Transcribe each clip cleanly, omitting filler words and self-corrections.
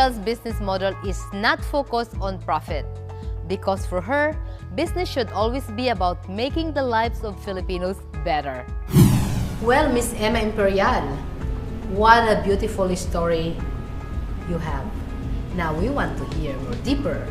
Imperial's business model is not focused on profit because for her, business should always be about making the lives of Filipinos better. Well, Miss Emma Imperial, what a beautiful story you have. Now we want to hear more deeper.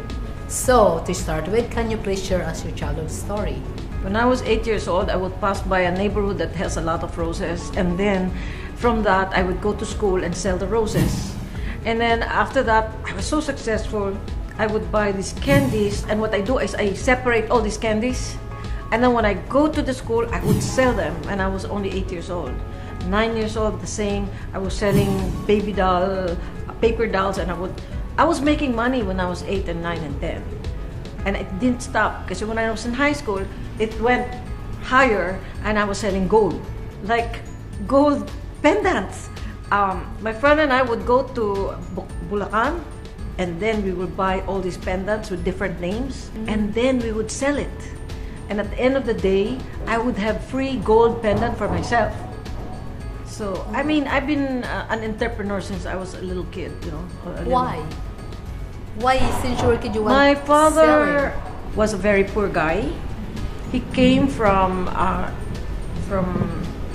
So, to start with, can you please share us your childhood story? When I was 8 years old, I would pass by a neighborhood that has a lot of roses, and then from that, I would go to school and sell the roses. And then after that, I was so successful, I would buy these candies, and what I do is I separate all these candies, and then when I go to the school, I would sell them, and I was only 8 years old. 9 years old, the same. I was selling baby doll, paper dolls, and I was making money when I was 8 and 9 and 10. And it didn't stop, because when I was in high school, it went higher, and I was selling gold, like gold pendants. My friend and I would go to Bulacan, and then we would buy all these pendants with different names, and then we would sell it. And at the end of the day, I would have free gold pendant for myself. So, I mean, I've been an entrepreneur since I was a little kid, you know. Why? Why, since you were a kid, you want My father selling? was a very poor guy. He came from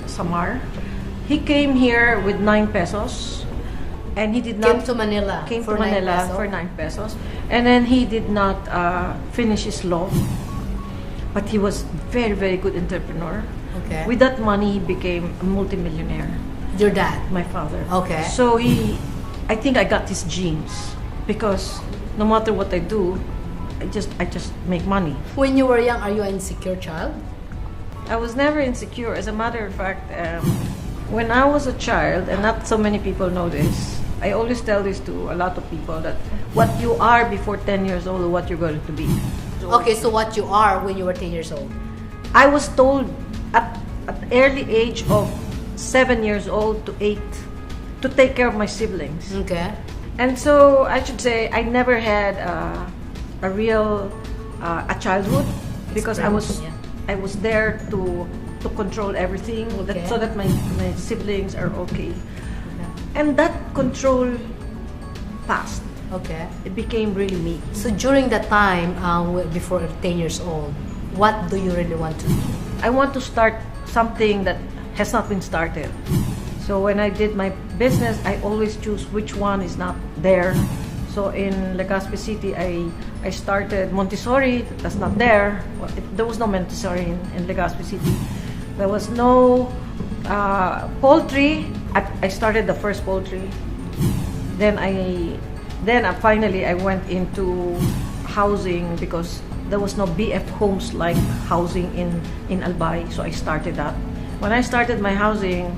Samar. He came here with 9 pesos, and he did not Came to Manila for 9 pesos, and then he did not finish his law. But he was very, very good entrepreneur. Okay. With that money, he became a multimillionaire. Your dad? My father. Okay. So I think I got his genes, because no matter what I do, I just make money. When you were young, are you an insecure child? I was never insecure. As a matter of fact, when I was a child, and not so many people know this, I always tell this to a lot of people, that what you are before 10 years old or what you're going to be. Okay, so what you are when you were 10 years old? I was told at the early age of 7 years old to 8 to take care of my siblings. Okay. And so I should say I never had a real childhood, because I was there to control everything, Okay. so that my siblings are okay. And that control passed. Okay. It became really me. So during that time, before 10 years old, what do you really want to do? I want to start something that has not been started. So when I did my business, I always choose which one is not there. So in Legazpi City, I started Montessori. That's not there. Well, there was no Montessori in Legazpi City. There was no poultry. I started the first poultry. Then finally I went into housing, because there was no BF homes like housing in Albay. So I started that. When I started my housing,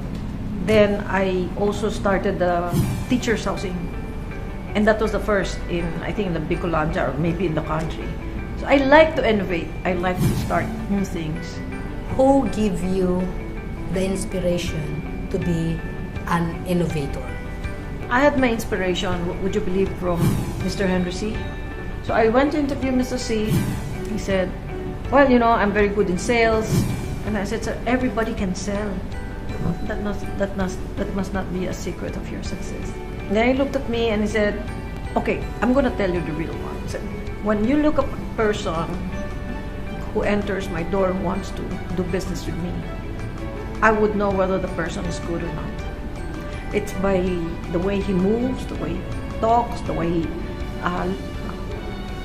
then I also started the teachers' housing. And that was the first I think in the Bicolanja, or maybe in the country. So I like to innovate. I like to start new things. Who gave you the inspiration to be an innovator? I had my inspiration, would you believe, from Mr. Henry C. So I went to interview Mr. C. He said, well, you know, I'm very good in sales. And I said, sir, everybody can sell. That must not be a secret of your success. Then he looked at me and he said, okay, I'm going to tell you the real one. He said, when you look up a person who enters my door and wants to do business with me, I would know whether the person is good or not. It's by the way he moves, the way he talks, the way he,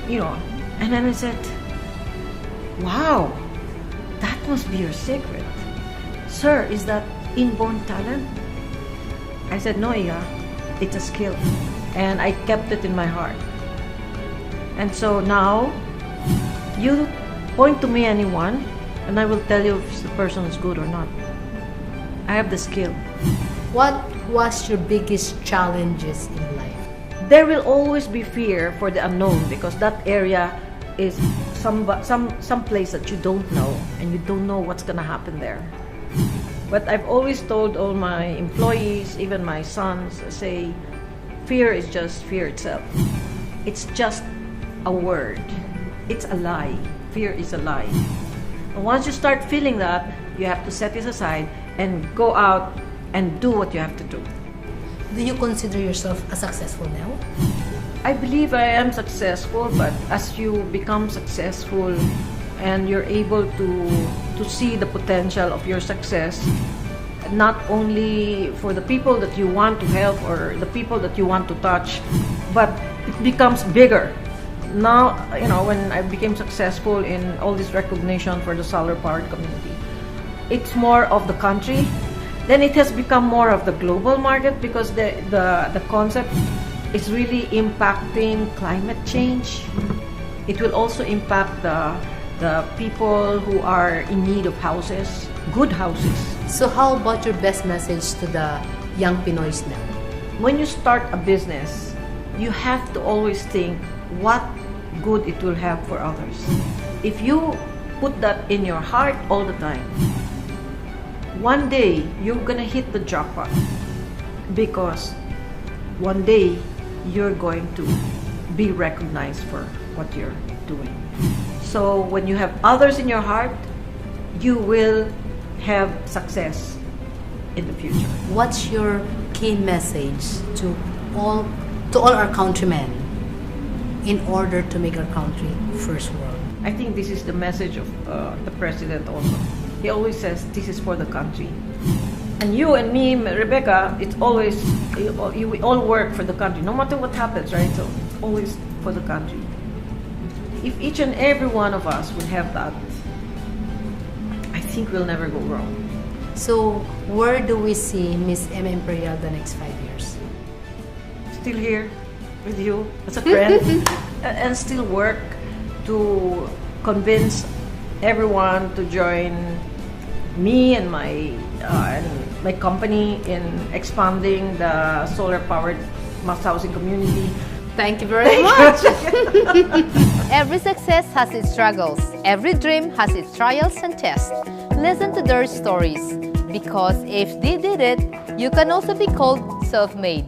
you know. And then I said, wow, that must be your secret. Sir, is that inborn talent? I said, no, Iya, it's a skill. And I kept it in my heart. And so now, you point to me anyone, and I will tell you if the person is good or not. I have the skill. What was your biggest challenges in life? There will always be fear for the unknown, because that area is some place that you don't know, and you don't know what's gonna happen there. But I've always told all my employees, even my sons, say, fear is just fear itself. It's just a word. It's a lie. Fear is a lie. And once you start feeling that, you have to set it aside and go out and do what you have to do. Do you consider yourself a successful now? I believe I am successful, but as you become successful and you're able to see the potential of your success, not only for the people that you want to help or the people that you want to touch, but it becomes bigger. Now, when I became successful in all this recognition for the solar-powered community, it's more of the country. Then it has become more of the global market because the concept is really impacting climate change. It will also impact the people who are in need of houses, good houses. So how about your best message to the young Pinoys now? When you start a business, you have to always think what good it will have for others. If you put that in your heart all the time, one day you're gonna hit the jackpot, because one day you're going to be recognized for what you're doing. So when you have others in your heart, you will have success in the future. What's your key message to all our countrymen in order to make our country first world? I think this is the message of the president also. He always says, this is for the country. And you and me, Rebecca, it's always, we all work for the country, no matter what happens, right? So it's always for the country. If each and every one of us will have that, I think we'll never go wrong. So where do we see Miss Emma Imperial the next 5 years? Still here with you as a friend and still work to convince everyone to join me and my company in expanding the solar-powered mass housing community. Thank you very much. Every success has its struggles. Every dream has its trials and tests. Listen to their stories, because if they did it, you can also be called self-made.